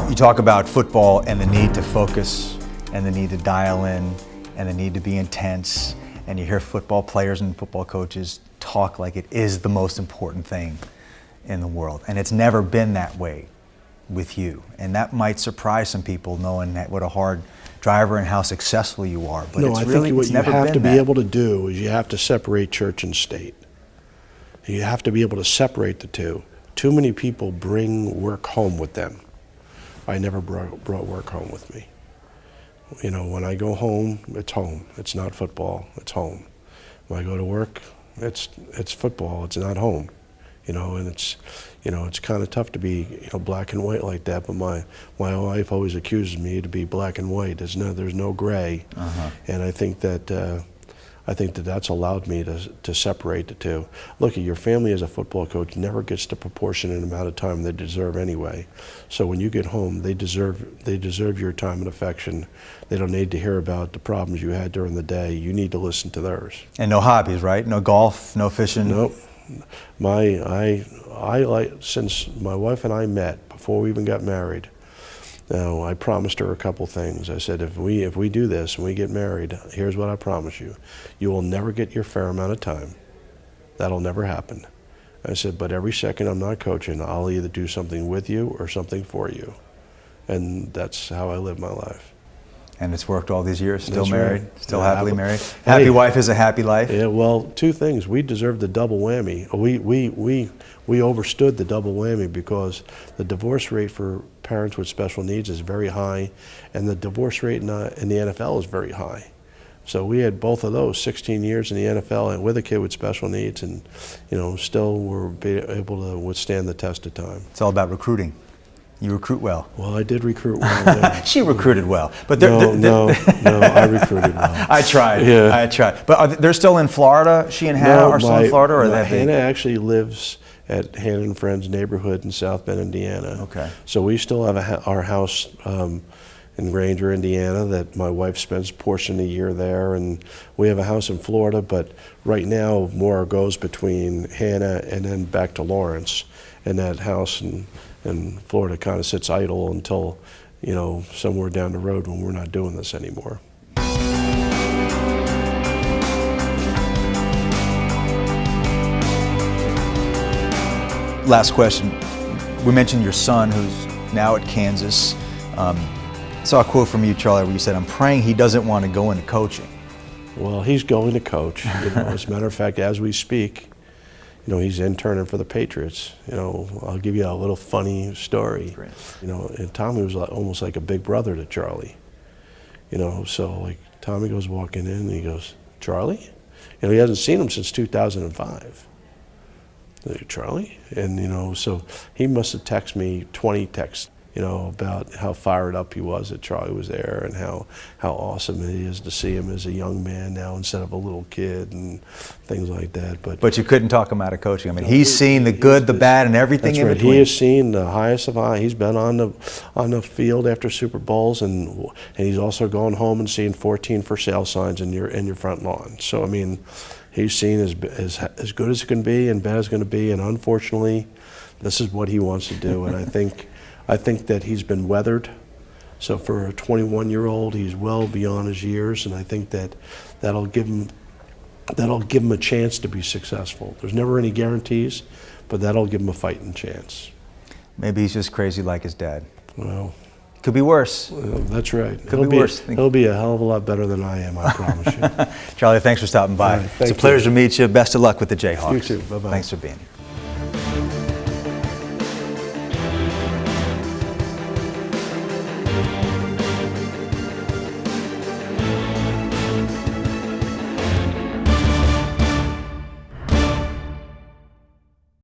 You talk about football and the need to focus and the need to dial in and the need to be intense, and you hear football players and football coaches talk like it is the most important thing in the world, and it's never been that way with you, and that might surprise some people knowing that what a hard driver and how successful you are. But No, it's I really, think what it's you never have been to be that. able to do is you have to separate church and state. You have to be able to separate the two. Too many people bring work home with them. I never brought work home with me. You know, when I go home, it's home. It's not football, it's home. When I go to work, it's football, it's not home. You know, and it's kind of tough to be, black and white like that. But my wife always accuses me to be black and white. There's no gray, and I think that's allowed me to separate the two. Look, your family as a football coach never gets the proportionate amount of time they deserve anyway. So when you get home, they deserve your time and affection. They don't need to hear about the problems you had during the day. You need to listen to theirs. And no hobbies, right? No golf, no fishing. Nope. Since my wife and I met, before we even got married, I promised her a couple things. I said, if we do this and we get married, here's what I promise you. You will never get your fair amount of time. That'll never happen. I said, but every second I'm not coaching, I'll either do something with you or something for you. And that's how I live my life. And it's worked all these years, still That's married, right. still Yeah, happily married. Happy wife is a happy life. Yeah, well, two things. We deserve the double whammy. We overstood the double whammy because the divorce rate for parents with special needs is very high, and the divorce rate in the NFL is very high. So we had both of those, 16 years in the NFL and with a kid with special needs, and still were able to withstand the test of time. It's all about recruiting. You recruit well. Well, I did recruit well. Yeah. She recruited well, but no, I recruited well. I tried. Yeah. I tried. But they're still in Florida. She and Hannah are still in Florida, or Hannah actually lives at Hannah and Friends neighborhood in South Bend, Indiana. Okay. So we still have our house in Granger, Indiana, that my wife spends a portion of the year there, and we have a house in Florida. But right now, more goes between Hannah and then back to Lawrence, and that house and Florida kind of sits idle until, somewhere down the road when we're not doing this anymore. Last question. We mentioned your son, who's now at Kansas. I saw a quote from you, Charlie, where you said, "I'm praying he doesn't want to go into coaching." Well, he's going to coach. As a matter of fact, as we speak, he's interning for the Patriots. I'll give you a little funny story. Great. And Tommy was almost like a big brother to Charlie. So like Tommy goes walking in and he goes, "Charlie?" He hasn't seen him since 2005. Charlie? And so he must have texted me 20 texts, about how fired up he was that Charlie was there and how awesome it is to see him as a young man now instead of a little kid and things like that. But you couldn't talk him out of coaching. I mean, he's seen the good, the bad, and everything in between. He has seen the highest of high. He's been on the field after Super Bowls, and he's also gone home and seen 14 for sale signs in your front lawn. So I mean, he's seen as good as it can be and bad as it's going to be, and unfortunately, this is what he wants to do. And I think that he's been weathered. So for a 21-year-old, he's well beyond his years, and I think that'll give him a chance to be successful. There's never any guarantees, but that'll give him a fighting chance. Maybe he's just crazy like his dad. Well, could be worse. That's right. Could be worse. He'll be a hell of a lot better than I am, I promise you. Charlie, thanks for stopping by. Right, it's a pleasure to meet you. Best of luck with the Jayhawks. You too. Bye-bye. Thanks for being here.